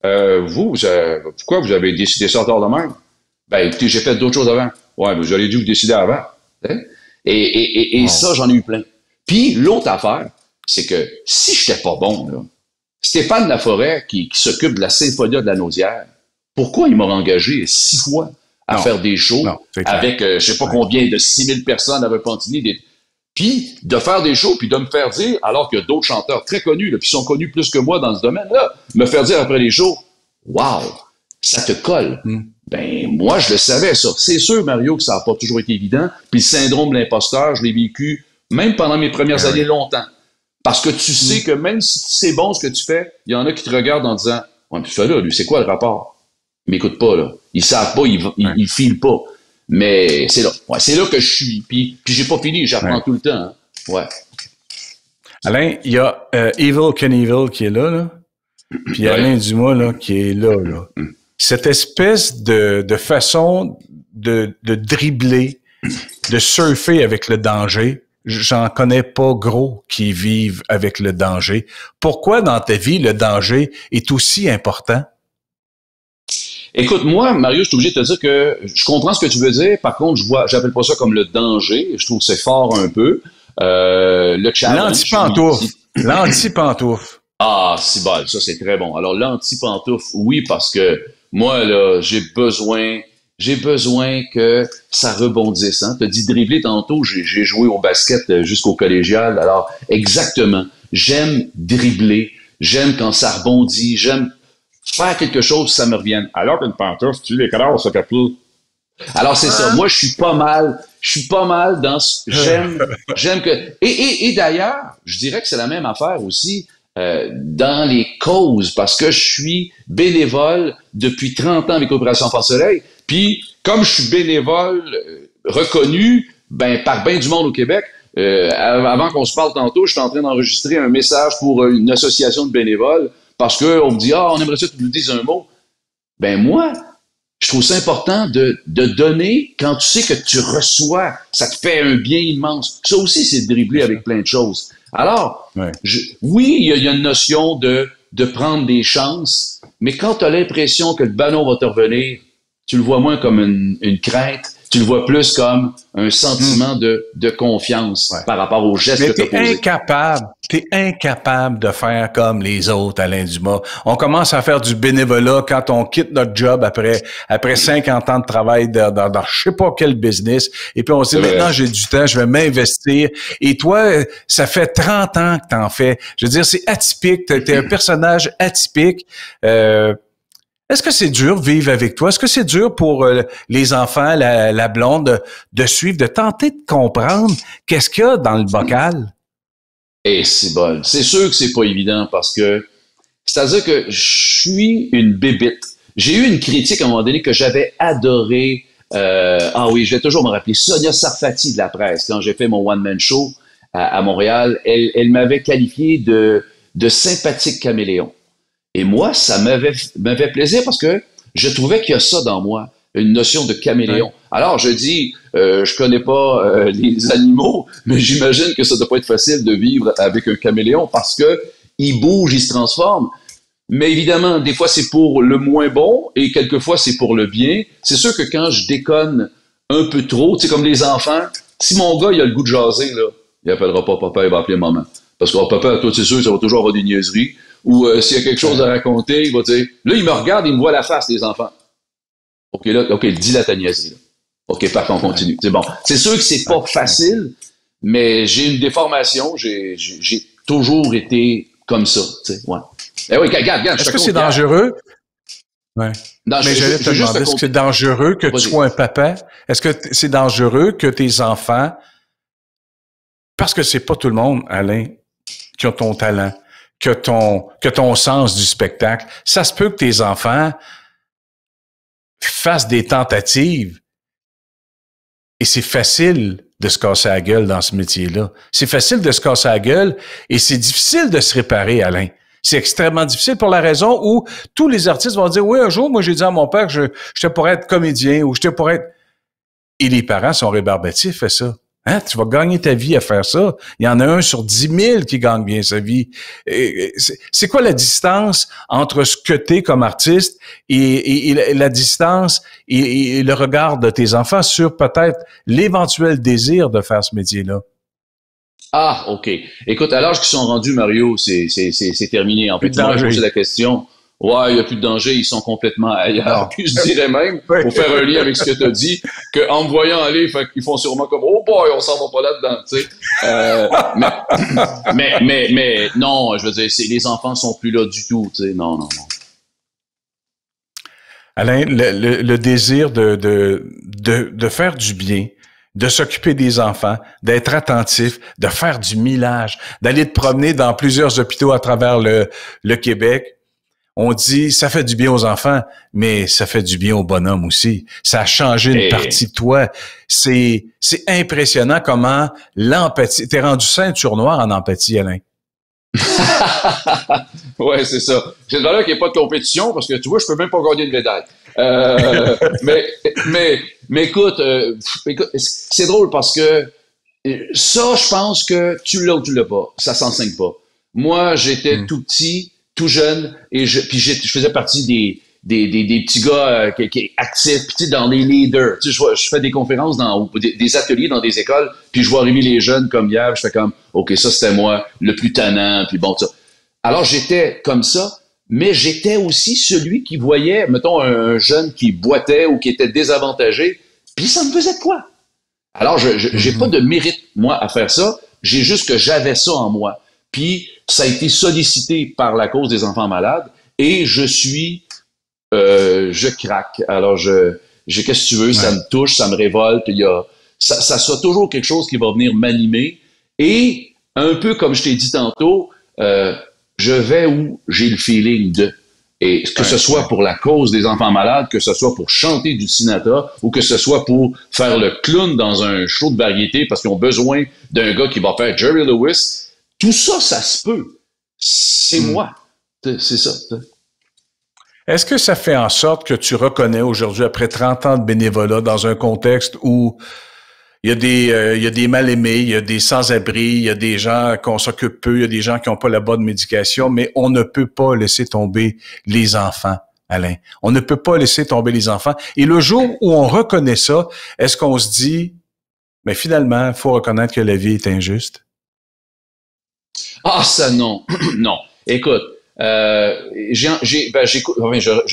pourquoi vous avez décidé ça tard de même? Ben écoutez, j'ai fait d'autres choses avant. Ouais, mais vous auriez dû vous décider avant. Et ça, j'en ai eu plein. Puis, l'autre affaire, c'est que si j'étais pas bon, là, Stéphane Laforêt, qui s'occupe de la Symphonia de la Nausière, Pourquoi il m'aurait engagé 6 fois à Non. faire des shows Non, c'est clair. avec, je sais pas combien, de 6000 personnes à Repentigny, puis de faire des shows, puis de me faire dire, alors qu'il y a d'autres chanteurs très connus, là, puis sont connus plus que moi dans ce domaine-là, me faire dire après les shows, wow, ça te colle. Ben, moi, je le savais, ça. C'est sûr, Mario, que ça n'a pas toujours été évident. Puis le syndrome de l'imposteur, je l'ai vécu même pendant mes premières années longtemps. Parce que tu sais que même si c'est bon ce que tu fais, il y en a qui te regardent en disant, ouais, puis ça là, lui, c'est quoi le rapport? Ils m'écoutent pas, là. Ils savent pas, ils filent pas. Mais c'est là. Ouais, c'est là que je suis. Puis j'ai pas fini, j'apprends tout le temps. Hein. Ouais. Alain, il y a Evil Knievel qui est là. Puis Alain Dumas, là, qui est là. Cette espèce de façon de dribbler, de surfer avec le danger, j'en connais pas gros qui vivent avec le danger. Pourquoi dans ta vie, le danger est aussi important? Écoute, moi, Mario, je suis obligé de te dire que je comprends ce que tu veux dire. Par contre, j'appelle pas ça comme le danger. Je trouve que c'est fort un peu. Le challenge. L'anti-pantoufle. L'anti-pantoufle. Ah, c'est bon, ça c'est très bon. Alors, l'anti-pantoufle, oui, parce que moi, là, j'ai besoin que ça rebondisse. Hein? Tu as dit dribbler tantôt, j'ai joué au basket jusqu'au collégial. Alors, exactement. J'aime dribbler. J'aime quand ça rebondit. J'aime faire quelque chose, ça me revienne. Alors qu'une pantoufle, tu l'écrasses, ça fait plus. Alors, c'est ça. Moi, je suis pas mal dans ce, j'aime que, et d'ailleurs, je dirais que c'est la même affaire aussi, dans les causes, parce que je suis bénévole depuis 30 ans avec Opération Enfant Soleil. Puis, comme je suis bénévole reconnu, par ben du monde au Québec, avant qu'on se parle tantôt, je suis en train d'enregistrer un message pour une association de bénévoles, parce qu'on me dit, on aimerait ça que tu nous dises un mot. Ben moi, je trouve ça important de donner quand tu sais que tu reçois. Ça te fait un bien immense. Ça aussi, c'est de dribbler avec plein de choses. Alors, oui, il y a une notion de prendre des chances, mais quand tu as l'impression que le ballon va te revenir, tu le vois moins comme une crainte, tu le vois plus comme un sentiment de confiance par rapport aux gestes que tu as posés. T'es incapable de faire comme les autres, Alain Dumas. On commence à faire du bénévolat quand on quitte notre job après 50 ans de travail dans je sais pas quel business. Et puis on se dit, maintenant j'ai du temps, je vais m'investir. Et toi, ça fait 30 ans que t'en fais. Je veux dire, c'est atypique. T'es un personnage atypique. Est-ce que c'est dur de vivre avec toi? Est-ce que c'est dur pour les enfants, la blonde, de suivre, de tenter de comprendre qu'est-ce qu'il y a dans le bocal? Et c'est bon. C'est sûr que c'est pas évident parce que, c'est-à-dire que je suis une bébite. J'ai eu une critique à un moment donné que j'avais adoré. Oui, je vais toujours me rappeler. Sonia Sarfati de la presse, quand j'ai fait mon one-man show à Montréal, elle m'avait qualifié de sympathique caméléon. Et moi, ça m'avait plaisir parce que je trouvais qu'il y a ça dans moi, une notion de caméléon. Ouais. Alors, je dis, je connais pas les animaux, mais j'imagine que ça doit pas être facile de vivre avec un caméléon parce que il bouge, il se transforme. Mais évidemment, des fois, c'est pour le moins bon et quelquefois, c'est pour le bien. C'est sûr que quand je déconne un peu trop, tu sais, comme les enfants, si mon gars, il a le goût de jaser, là, il appellera pas papa, il va appeler maman. Parce que papa, toi, c'est sûr, ça va toujours avoir des niaiseries. Ou s'il y a quelque chose à raconter, il va dire, là, il me regarde, il me voit la face, les enfants. OK, dis la ta niaiserie. Là. OK, parfait, on continue. C'est bon. C'est sûr que c'est pas facile, mais j'ai une déformation. J'ai toujours été comme ça. Tu sais, ouais. Eh oui, regarde. Est-ce que c'est dangereux? Ouais. Non, mais j'allais te demander, est-ce que c'est dangereux que tu sois un papa? Est-ce que c'est dangereux que tes enfants, parce que c'est pas tout le monde, Alain, qui a ton talent, que ton sens du spectacle, ça se peut que tes enfants fassent des tentatives et c'est facile de se casser la gueule dans ce métier-là. C'est facile de se casser la gueule et c'est difficile de se réparer, Alain. C'est extrêmement difficile pour la raison où tous les artistes vont dire, oui, un jour, moi, j'ai dit à mon père que je pourrais être comédien ou je pourrais être... Et les parents sont rébarbatifs, fais ça. Hein? Tu vas gagner ta vie à faire ça. Il y en a 1 sur 10 000 qui gagne bien sa vie. C'est quoi la distance entre ce que t'es comme artiste et la distance et le regard de tes enfants sur peut-être l'éventuel désir de faire ce métier-là? Ah, OK. Écoute, à l'âge qu'ils sont rendus, Mario, c'est terminé. En fait, tu m'as posé la question. Ouais, il n'y a plus de danger, ils sont complètement ailleurs. Puis je dirais même, pour faire un lien avec ce que tu as dit, qu'en me voyant aller, ils font sûrement comme oh boy, on s'en va pas là-dedans, tu sais. Mais non, je veux dire, les enfants sont plus là du tout, tu sais. Non, non, non. Alain, le désir de faire du bien, de s'occuper des enfants, d'être attentif, de faire du millage, d'aller te promener dans plusieurs hôpitaux à travers le Québec. On dit, ça fait du bien aux enfants, mais ça fait du bien aux bonhommes aussi. Ça a changé une partie de toi. C'est impressionnant comment l'empathie, t'es rendu ceinture noire en empathie, Alain. Ouais, c'est ça. J'ai de valeur qu'il n'y ait pas de compétition parce que tu vois, je peux même pas gagner de médaille. Mais écoute, c'est drôle parce que ça, je pense que tu l'as ou tu l'as pas. Ça s'enseigne pas. Moi, j'étais tout petit, tout jeune, et je faisais partie des petits gars qui actifs, puis tu sais, dans les leaders. Tu sais, je fais des conférences dans des ateliers dans des écoles, puis je vois arriver les jeunes comme hier, je fais comme, OK, ça c'était moi, le plus tannant, puis bon, ça. Alors j'étais comme ça, mais j'étais aussi celui qui voyait, mettons, un jeune qui boitait ou qui était désavantagé, puis ça me faisait de quoi? Alors, j'ai pas de mérite, moi, à faire ça, j'ai juste que j'avais ça en moi. Puis ça a été sollicité par la cause des enfants malades, et je craque. Alors, qu'est-ce que tu veux, ça me touche, ça me révolte. Ça sera toujours quelque chose qui va venir m'animer. Et un peu comme je t'ai dit tantôt, je vais où j'ai le feeling de. Et que ce soit pour la cause des enfants malades, que ce soit pour chanter du Sinatra, ou que ce soit pour faire le clown dans un show de variété parce qu'ils ont besoin d'un gars qui va faire Jerry Lewis, tout ça, ça se peut. C'est moi. C'est ça. Est-ce que ça fait en sorte que tu reconnais aujourd'hui, après 30 ans de bénévolat, dans un contexte où il y a des mal-aimés, il y a des sans-abri, il y a des gens qu'on s'occupe peu, il y a des gens qui n'ont pas la bonne médication, mais on ne peut pas laisser tomber les enfants, Alain. On ne peut pas laisser tomber les enfants. Et le jour où on reconnaît ça, est-ce qu'on se dit, mais finalement, il faut reconnaître que la vie est injuste? Ah, ça, non. Non. Écoute, je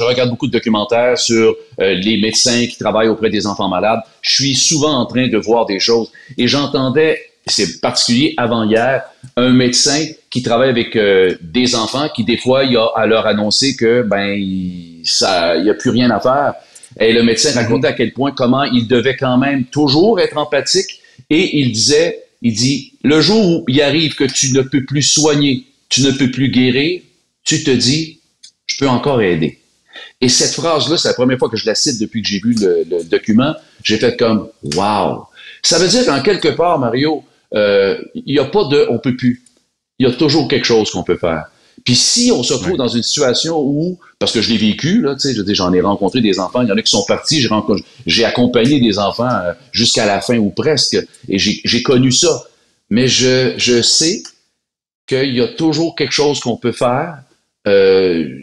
regarde beaucoup de documentaires sur les médecins qui travaillent auprès des enfants malades. Je suis souvent en train de voir des choses et j'entendais, c'est particulier avant hier, un médecin qui travaille avec des enfants qui des fois il a à leur annoncer que il y a plus rien à faire. Et le médecin racontait à quel point comment il devait quand même toujours être empathique et il dit le jour où il arrive que tu ne peux plus soigner, tu ne peux plus guérir, tu te dis, je peux encore aider. Et cette phrase-là, c'est la première fois que je la cite depuis que j'ai vu le document. J'ai fait comme, wow. Ça veut dire qu'en quelque part, Mario, il n'y a pas de on peut plus. Il y a toujours quelque chose qu'on peut faire. Puis si on se retrouve dans une situation où, parce que je l'ai vécu, là, tu sais, j'en ai rencontré des enfants, il y en a qui sont partis, j'ai accompagné des enfants jusqu'à la fin ou presque, et j'ai connu ça. Mais je sais qu'il y a toujours quelque chose qu'on peut faire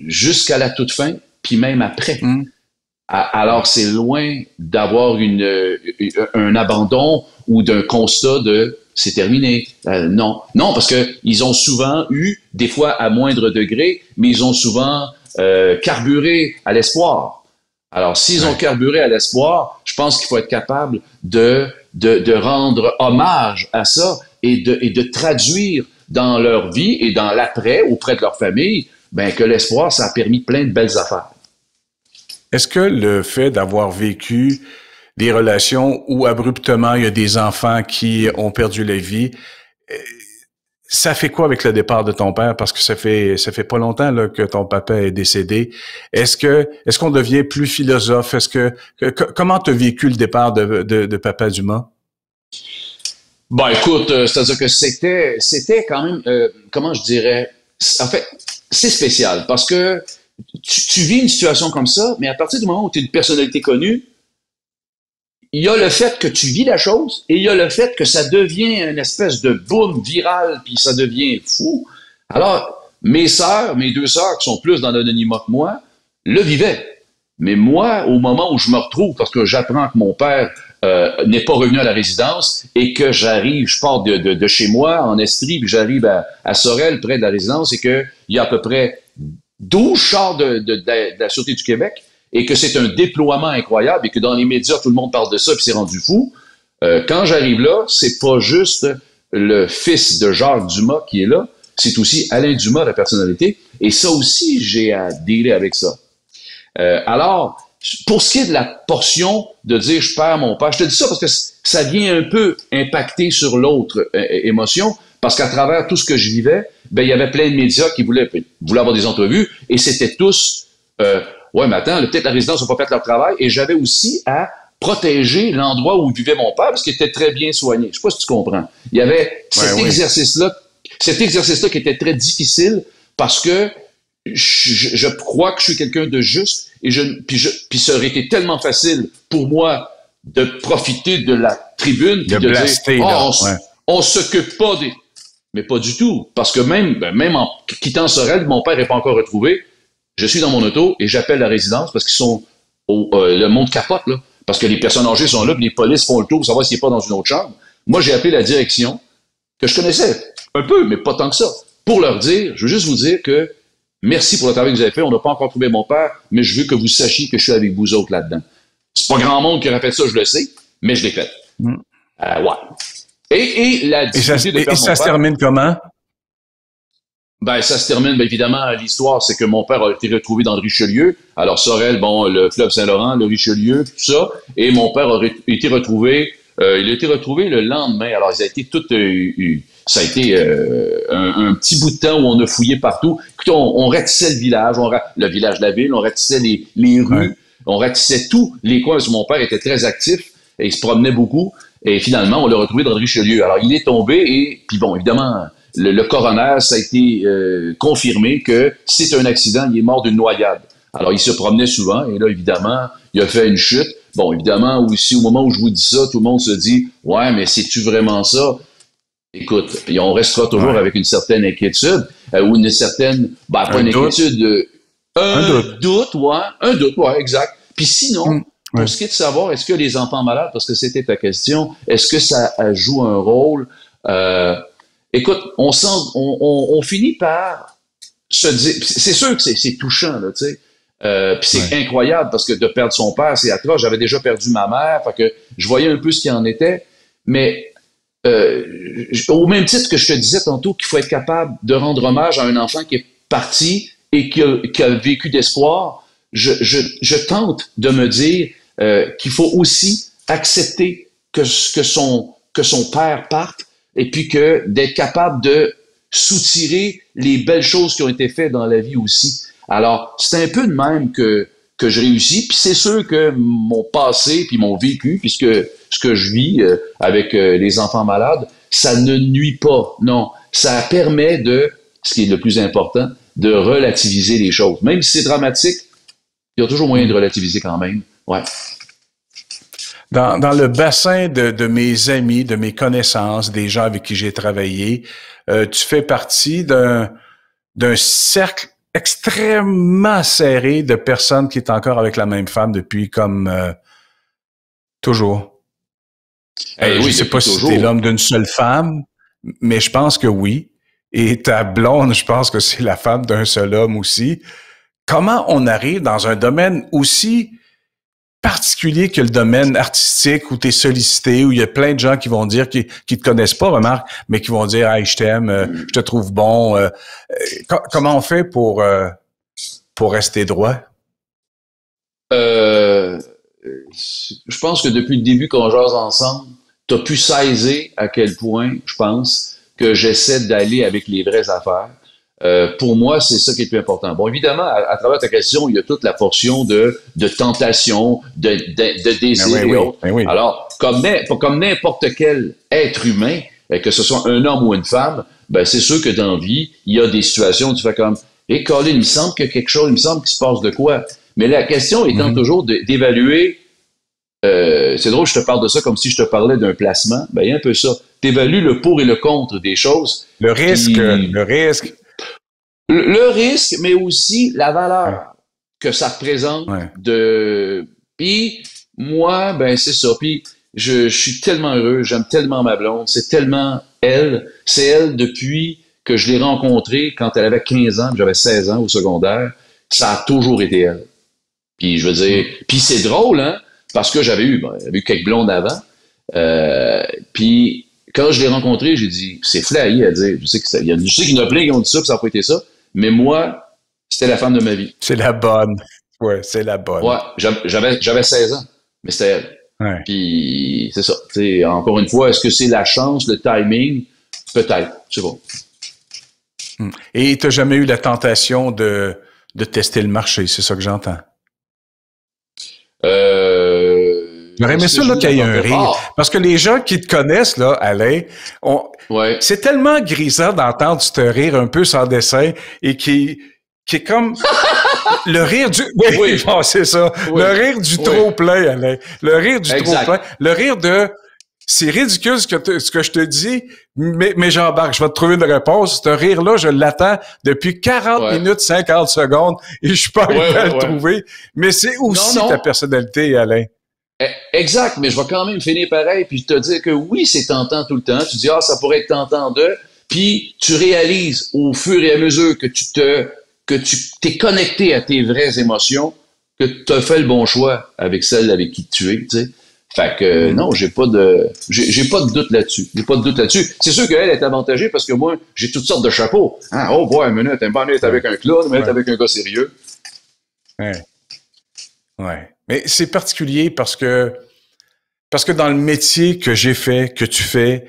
jusqu'à la toute fin, puis même après. Alors, c'est loin d'avoir un abandon ou d'un constat de c'est terminé. Non, parce que ils ont souvent eu, des fois à moindre degré, mais ils ont souvent carburé à l'espoir. Alors, s'ils ont carburé à l'espoir, je pense qu'il faut être capable de rendre hommage à ça et de traduire dans leur vie et dans l'après auprès de leur famille, que l'espoir, ça a permis plein de belles affaires. Est-ce que le fait d'avoir vécu des relations où abruptement il y a des enfants qui ont perdu la vie, ça fait quoi avec le départ de ton père? Parce que ça fait pas longtemps là, que ton papa est décédé. Est-ce qu'on devient plus philosophe? Comment t'as vécu le départ de Papa Dumas? Écoute, c'est-à-dire que c'était quand même, comment je dirais, en fait, c'est spécial parce que tu vis une situation comme ça, mais à partir du moment où tu es une personnalité connue, il y a le fait que tu vis la chose et il y a le fait que ça devient une espèce de boom viral puis ça devient fou. Alors, mes deux sœurs qui sont plus dans l'anonymat que moi, le vivaient. Mais moi, au moment où je me retrouve, parce que j'apprends que mon père n'est pas revenu à la résidence et que je pars de chez moi en Estrie, puis j'arrive à Sorel, près de la résidence, et qu'il y a à peu près 12 chars de la Sûreté du Québec et que c'est un déploiement incroyable et que dans les médias, tout le monde parle de ça puis c'est rendu fou. Quand j'arrive là, c'est pas juste le fils de Jacques Dumas qui est là, c'est aussi Alain Dumas, la personnalité. Et ça aussi, j'ai à dealer avec ça. Alors, pour ce qui est de la portion de dire je perds mon père, je te dis ça parce que ça vient un peu impacter sur l'autre émotion, parce qu'à travers tout ce que je vivais, ben il y avait plein de médias qui voulaient avoir des entrevues, et c'était tous ouais, mais attends, peut-être la résidence n'a pas fait leur travail, et j'avais aussi à protéger l'endroit où vivait mon père, parce qu'il était très bien soigné. Je sais pas si tu comprends. Il y avait cet exercice-là qui était très difficile, parce que je crois que je suis quelqu'un de juste, et puis ça aurait été tellement facile pour moi de profiter de la tribune, puis de blaster, dire on s'occupe pas des... Mais pas du tout, parce que même en quittant Sorel, mon père n'est pas encore retrouvé. Je suis dans mon auto et j'appelle la résidence parce qu'ils sont le monde capote, là, parce que les personnes âgées sont là, puis les polices font le tour pour savoir s'il n'est pas dans une autre chambre. Moi, j'ai appelé la direction, que je connaissais un peu, mais pas tant que ça, pour leur dire, je veux juste vous dire que merci pour le travail que vous avez fait, on n'a pas encore trouvé mon père, mais je veux que vous sachiez que je suis avec vous autres là-dedans. C'est pas grand monde qui aurait fait ça, je le sais, mais je l'ai fait. Ouais. Et la difficulté de faire et ça se termine comment? Ben, ça se termine, bien évidemment, l'histoire, c'est que mon père a été retrouvé dans le Richelieu. Alors, Sorel, bon, le fleuve Saint-Laurent, le Richelieu, tout ça. Et mon père a été retrouvé, il a été retrouvé le lendemain. Alors, ça a été tout, ça a été un petit bout de temps où on a fouillé partout. Écoutez, on ratissait le village, le village de la ville, on ratissait les rues, on ratissait tous les coins, parce que mon père était très actif et il se promenait beaucoup. Et finalement, on l'a retrouvé dans le Richelieu. Alors, il est tombé et, puis bon, évidemment, le coroner, ça a été confirmé que c'est un accident, il est mort d'une noyade. Alors, il se promenait souvent et là, évidemment, il a fait une chute. Bon, évidemment, aussi, au moment où je vous dis ça, tout le monde se dit « Ouais, mais c'est-tu vraiment ça? » Écoute, puis on restera toujours avec une certaine inquiétude ou une certaine, pas une inquiétude, un doute, exact. Puis sinon, pour ce qui est de savoir, est-ce que les enfants malades, parce que c'était ta question, est-ce que ça joue un rôle? Écoute, on finit par se dire, c'est sûr que c'est touchant, là, tu sais. Puis c'est incroyable parce que de perdre son père, c'est atroce. J'avais déjà perdu ma mère, fait que je voyais un peu ce qu'il en était. Mais au même titre que je te disais tantôt qu'il faut être capable de rendre hommage à un enfant qui est parti et qui a vécu d'espoir, je tente de me dire qu'il faut aussi accepter que son père parte et puis que d'être capable de soutirer les belles choses qui ont été faites dans la vie aussi. Alors, c'est un peu de même que je réussis, puis c'est sûr que mon passé, puis mon vécu, puisque ce que je vis avec les enfants malades, ça ne nuit pas, non. Ça permet ce qui est le plus important, de relativiser les choses. Même si c'est dramatique, il y a toujours moyen de relativiser quand même. Ouais. Dans le bassin de mes amis, de mes connaissances, des gens avec qui j'ai travaillé, tu fais partie d'un cercle extrêmement serré de personnes qui est encore avec la même femme depuis comme toujours. Je sais pas si t'es l'homme d'une seule femme, mais je pense que oui. Et ta blonde, je pense que c'est la femme d'un seul homme aussi. Comment on arrive dans un domaine aussi particulier que le domaine artistique où tu es sollicité, où il y a plein de gens qui vont dire, qui te connaissent pas, remarque, mais qui vont dire « Hey, je t'aime, je te trouve bon. » Comment on fait pour rester droit? Je pense que depuis le début qu'on jase ensemble, tu as pu saisir à quel point, je pense, que j'essaie d'aller avec les vraies affaires. Pour moi, c'est ça qui est le plus important. Bon, évidemment, à travers ta question, il y a toute la portion de tentation, de désir et autres. Alors, comme n'importe quel être humain, que ce soit un homme ou une femme, ben c'est sûr que dans la vie, il y a des situations où tu fais comme « Hé, Colin, il me semble qu'il y a quelque chose, il me semble qu'il se passe de quoi? » Mais la question étant toujours d'évaluer, c'est drôle, je te parle de ça comme si je te parlais d'un placement, ben il y a un peu ça. Tu évalues le pour et le contre des choses. Le risque. Le risque, mais aussi la valeur que ça représente Puis, moi, ben c'est ça. Puis, je suis tellement heureux, j'aime tellement ma blonde, c'est tellement elle. C'est elle depuis que je l'ai rencontrée quand elle avait 15 ans, j'avais 16 ans au secondaire, ça a toujours été elle. Puis je veux dire, puis c'est drôle, hein, parce que j'avais eu quelques blondes avant. Puis quand je l'ai rencontrée, j'ai dit, c'est flyé à dire, je sais qu'il y en a plein qui ont dit ça, puis ça n'a pas été ça, mais moi, c'était la femme de ma vie. C'est la bonne. Ouais, c'est la bonne. Ouais, j'avais 16 ans, mais c'était elle. Ouais. Puis c'est ça. T'sais, encore une fois, est-ce que c'est la chance, le timing? Peut-être, je sais pas. Et tu n'as jamais eu la tentation de tester le marché, c'est ça que j'entends. J'aurais aimé ça là, qu'il y ait un rire. Parce que les gens qui te connaissent, là, Alain, c'est tellement grisant d'entendre ce rire un peu sans dessin et qui est comme le rire du... Oui, bon, c'est ça. Oui. Le rire du trop-plein, Alain. Le rire du trop-plein. Le rire de... C'est ridicule ce que je te dis, mais j'embarque. Je vais te trouver une réponse. Ce rire-là, je l'attends depuis 40 minutes, 50 secondes et je suis pas arrivé à le trouver. Mais c'est aussi ta personnalité, Alain. Exact, mais je vais quand même finir pareil puis te dire que oui, c'est tentant tout le temps. Tu dis, ça pourrait être tentant de... Puis tu réalises au fur et à mesure que tu t'es connecté à tes vraies émotions, que tu as fait le bon choix avec celle avec qui tu es, tu sais. Fait que non, j'ai pas de doute là-dessus. J'ai pas de doute là-dessus. C'est sûr qu'elle est avantagée parce que moi, j'ai toutes sortes de chapeaux. Hein? Oh, boy, une minute, t'aimes pas être avec un clown, mais être avec un gars sérieux. Ouais. Mais c'est particulier parce que dans le métier que j'ai fait, que tu fais,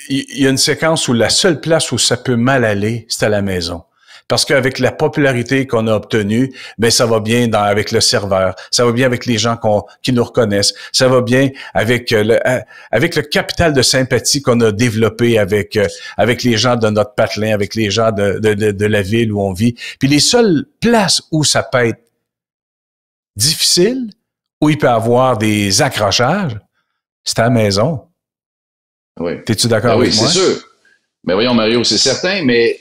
il y a une séquence où la seule place où ça peut mal aller, c'est à la maison. Parce qu'avec la popularité qu'on a obtenue, ben ça va bien avec le serveur, ça va bien avec les gens qui nous reconnaissent, ça va bien avec le capital de sympathie qu'on a développé avec les gens de notre patelin, avec les gens de la ville où on vit. Puis les seules places où ça peut être difficile, où il peut y avoir des accrochages, c'est à la maison. Oui. T'es-tu d'accord avec moi? Oui, c'est sûr. Mais voyons, Mario, c'est certain, mais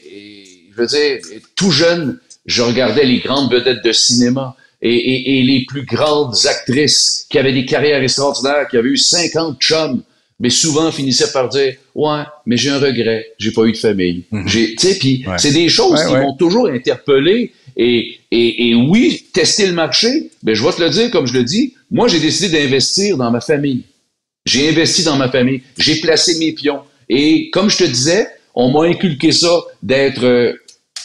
je veux dire, tout jeune, je regardais les grandes vedettes de cinéma et les plus grandes actrices qui avaient des carrières extraordinaires, qui avaient eu 50 chums, mais souvent finissaient par dire « Ouais, mais j'ai un regret, j'ai pas eu de famille. Tu sais, puis c'est des choses qui m'ont toujours interpellé. Et oui, tester le marché, ben je vais te le dire comme je le dis, moi j'ai décidé d'investir dans ma famille. J'ai investi dans ma famille, j'ai placé mes pions. Et comme je te disais, on m'a inculqué ça d'être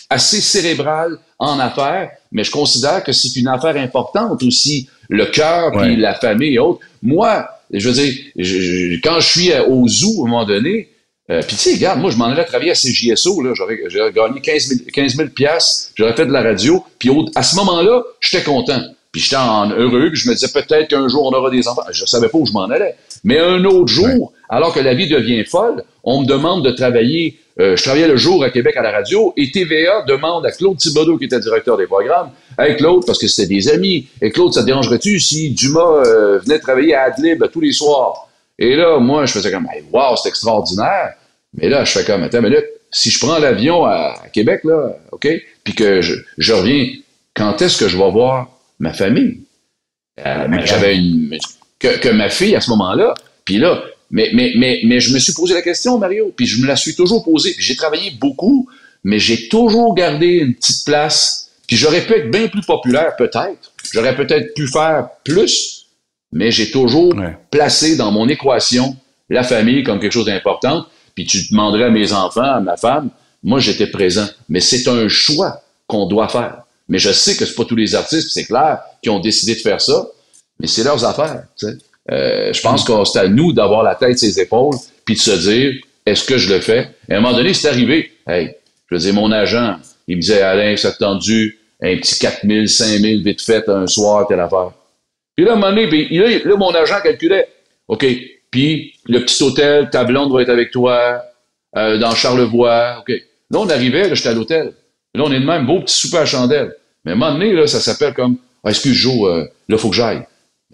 assez cérébral en affaires, mais je considère que c'est une affaire importante aussi, le cœur, puis la famille et autres. Moi, je veux dire, quand je suis au zoo, à un moment donné, puis tu sais, regarde, moi, je m'en allais travailler à CJSO, là, j'aurais gagné 15 000 piastres, j'aurais fait de la radio, puis à ce moment-là, j'étais content. Puis j'étais heureux, puis je me disais peut-être qu'un jour, on aura des enfants. Je savais pas où je m'en allais. Mais un autre jour, alors que la vie devient folle, on me demande de travailler. Je travaillais le jour à Québec à la radio, et TVA demande à Claude Thibodeau, qui était directeur des programmes, hey Claude, parce que c'était des amis, et Claude, ça te dérangerait-tu si Dumas venait travailler à Adlib tous les soirs? Et là, moi, je faisais comme, hey, wow, c'est extraordinaire. Mais là, je fais comme, attends une minute, si je prends l'avion à Québec, là, OK, puis que je reviens, quand est-ce que je vais voir ma famille? J'avais que ma fille à ce moment-là, puis là, mais je me suis posé la question, Mario, puis je me la suis toujours posée. Puis j'ai travaillé beaucoup, mais j'ai toujours gardé une petite place. Puis j'aurais pu être bien plus populaire, peut-être. J'aurais peut-être pu faire plus, mais j'ai toujours placé dans mon équation la famille comme quelque chose d'important. Puis tu demanderais à mes enfants, à ma femme, moi j'étais présent. Mais c'est un choix qu'on doit faire. Mais je sais que c'est pas tous les artistes, c'est clair, qui ont décidé de faire ça, mais c'est leurs affaires, tu sais. Je pense que c'est à nous d'avoir la tête sur les épaules, puis de se dire, est-ce que je le fais? Et à un moment donné, c'est arrivé. Hey, je veux dire, mon agent, il me disait, Alain, ça t'a tendu un petit 4 000, 5 000 vite fait un soir, telle affaire. Puis là, à un moment donné, puis là, mon agent calculait, OK, puis le petit hôtel, ta blonde va être avec toi, dans Charlevoix, OK. Là, on arrivait, là, j'étais à l'hôtel. Là, on est de même, beau petit souper à chandelle. Mais à un moment donné, là, ça s'appelle comme, excuse, Joe, là, faut que j'aille.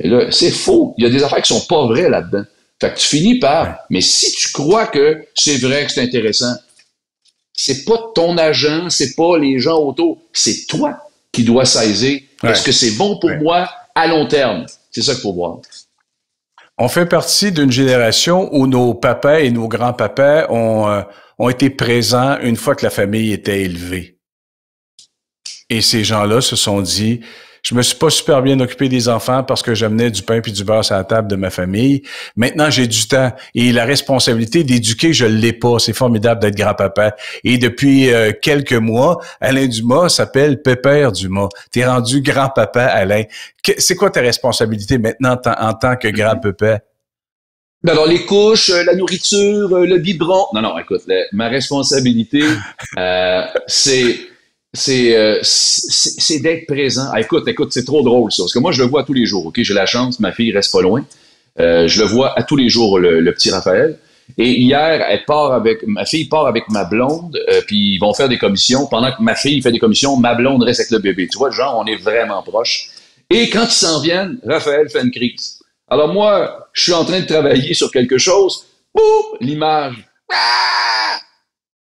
Et là, c'est faux. Il y a des affaires qui sont pas vraies là-dedans. Fait que tu finis par, mais si tu crois que c'est vrai, que c'est intéressant, c'est pas ton agent, c'est pas les gens autour, c'est toi qui dois saisir. Est-ce que c'est bon pour moi à long terme? C'est ça qu'il faut voir. On fait partie d'une génération où nos papas et nos grands-papas ont ont été présents une fois que la famille était élevée. Et ces gens-là se sont dit, je me suis pas super bien occupé des enfants parce que j'amenais du pain puis du beurre sur la table de ma famille. Maintenant, j'ai du temps. Et la responsabilité d'éduquer, je l'ai pas. C'est formidable d'être grand-papa. Et depuis quelques mois, Alain Dumas s'appelle Pépère Dumas. T'es rendu grand-papa, Alain. C'est quoi ta responsabilité maintenant en tant que grand-papa? Alors, les couches, la nourriture, le biberon. Non, écoute, ma responsabilité, c'est d'être présent. Ah, écoute, c'est trop drôle, ça. Parce que moi, je le vois tous les jours, OK? J'ai la chance, ma fille reste pas loin. Je le vois à tous les jours, le petit Raphaël. Et hier, ma fille part avec ma blonde, puis ils vont faire des commissions. Pendant que ma fille fait des commissions, ma blonde reste avec le bébé. Tu vois, genre, on est vraiment proches. Et quand ils s'en viennent, Raphaël fait une crise. Alors moi, je suis en train de travailler sur quelque chose. Boum! L'image. Ah!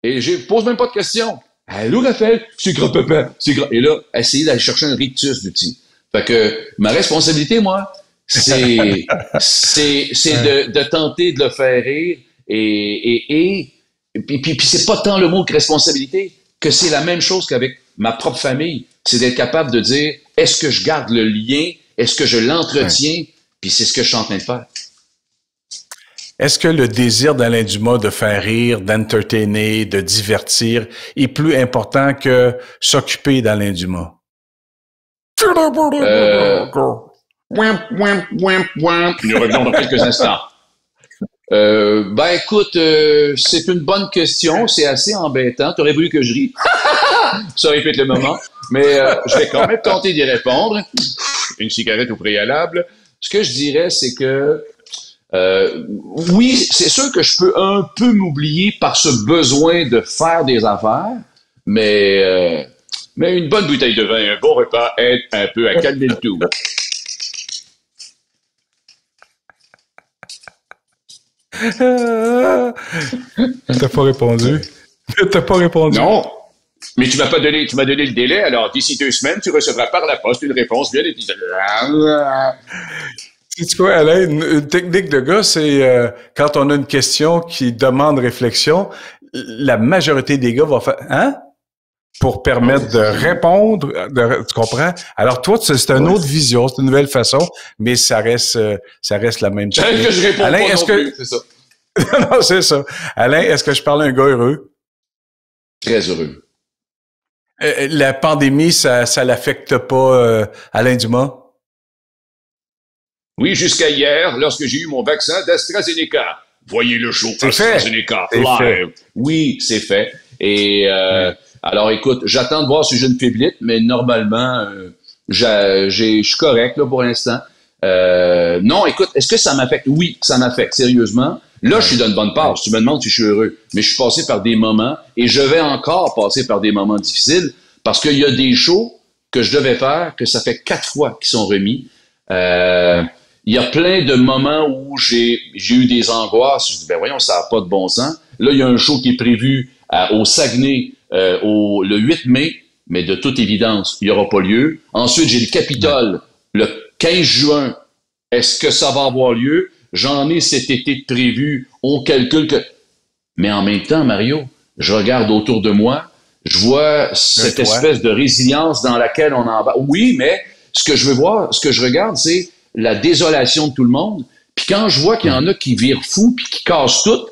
Et je pose même pas de questions. Allô, Raphaël? C'est grand-papa. Et là, essayer d'aller chercher un rictus du petit. Fait que ma responsabilité, moi, c'est de tenter de le faire rire. Et puis c'est pas tant le mot que responsabilité, que c'est la même chose qu'avec ma propre famille. C'est d'être capable de dire, est-ce que je garde le lien? Est-ce que je l'entretiens? Ouais. Puis c'est ce que je suis en train de faire. Est-ce que le désir d'Alain Dumas de faire rire, d'entertainer, de divertir est plus important que s'occuper d'Alain Dumas? Nous revenons dans quelques instants. Écoute, c'est une bonne question. C'est assez embêtant. T'aurais voulu que je rie. Ça aurait pu être le moment. Mais je vais quand même tenter d'y répondre. Une cigarette au préalable. Ce que je dirais, c'est que oui, c'est sûr que je peux un peu m'oublier par ce besoin de faire des affaires, mais une bonne bouteille de vin et un bon repas aident un peu à calmer le tout. T'as pas répondu. T'as pas répondu. Non. Mais tu m'as donné le délai, alors d'ici 2 semaines, tu recevras par la poste une réponse bien détaillée. Sais-tu quoi, Alain? Une technique de gars, c'est quand on a une question qui demande réflexion, la majorité des gars vont faire « Hein? » pour permettre de répondre. Tu comprends? Alors toi, c'est une autre vision, c'est une nouvelle façon, mais ça reste la même chose. Que je réponds Alain, pas non plus, c'est ça. Non, c'est ça. Alain, est-ce que je parle à un gars heureux? Très heureux. La pandémie, ça l'affecte pas Alain Dumas? Oui, jusqu'à hier, lorsque j'ai eu mon vaccin d'AstraZeneca. Voyez le show AstraZeneca live. Oui, c'est fait. Et alors, écoute, j'attends de voir si j'ai une fibrite, mais normalement, je suis correct là pour l'instant. Non, écoute, est-ce que ça m'affecte? Oui, ça m'affecte, sérieusement. Là, je suis dans une bonne passe. Tu me demandes si je suis heureux. Mais je suis passé par des moments, et je vais encore passer par des moments difficiles, parce qu'il y a des shows que je devais faire, que ça fait 4 fois qu'ils sont remis. Il y a plein de moments où j'ai eu des angoisses. Je dis, ben voyons, ça n'a pas de bon sens. Là, il y a un show qui est prévu au Saguenay le 8 mai, mais de toute évidence, il n'y aura pas lieu. Ensuite, j'ai le Capitole le 15 juin. Est-ce que ça va avoir lieu? J'en ai cet été de prévu. On calcule que... Mais en même temps, Mario, je regarde autour de moi, je vois cette espèce de résilience dans laquelle on en va. Oui, mais ce que je veux voir, ce que je regarde, c'est la désolation de tout le monde. Puis quand je vois qu'il y en a qui virent fous puis qui cassent tout,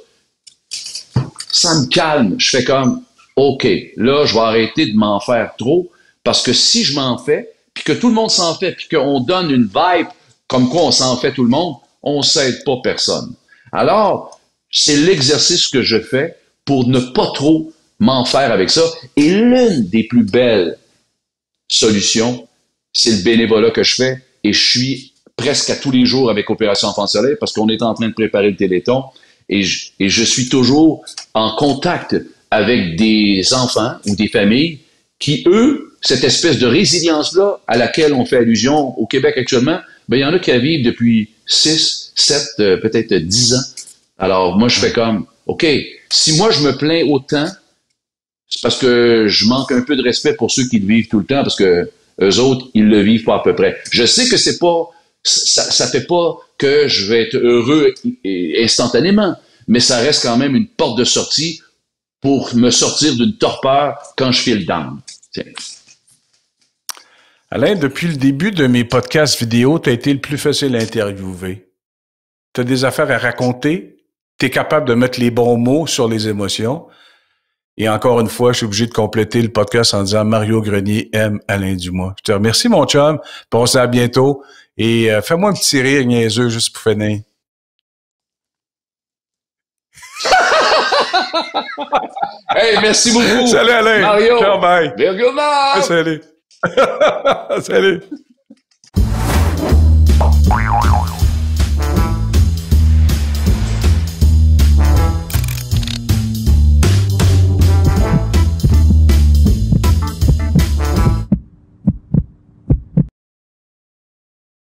ça me calme. Je fais comme, OK, là, je vais arrêter de m'en faire trop, parce que si je m'en fais, puis que tout le monde s'en fait, puis qu'on donne une vibe comme quoi on s'en fait tout le monde, on s'aide pas personne. Alors, c'est l'exercice que je fais pour ne pas trop m'en faire avec ça. Et l'une des plus belles solutions, c'est le bénévolat que je fais, et je suis presque à tous les jours avec Opération Enfants Soleil parce qu'on est en train de préparer le Téléthon et je suis toujours en contact avec des enfants ou des familles qui, eux, cette espèce de résilience-là à laquelle on fait allusion au Québec actuellement, ben il y en a qui la vivent depuis 6, 7, peut-être 10 ans. Alors moi, je fais comme, OK, si moi je me plains autant, c'est parce que je manque un peu de respect pour ceux qui le vivent tout le temps parce que eux autres, ils le vivent pas à peu près. Je sais que c'est pas, ça fait pas que je vais être heureux instantanément, mais ça reste quand même une porte de sortie pour me sortir d'une torpeur quand je file down. Tiens. Alain, depuis le début de mes podcasts vidéo, tu as été le plus facile à interviewer. Tu as des affaires à raconter, tu es capable de mettre les bons mots sur les émotions. Et encore une fois, je suis obligé de compléter le podcast en disant Mario Grenier aime Alain Dumas. Je te remercie, mon chum. Puis on se dit à bientôt. Et fais-moi un petit rire niaiseux juste pour finir. Hey, merci beaucoup. Salut, Alain. Mario. Ciao, bye. Virgule Nord. Salut. Salut.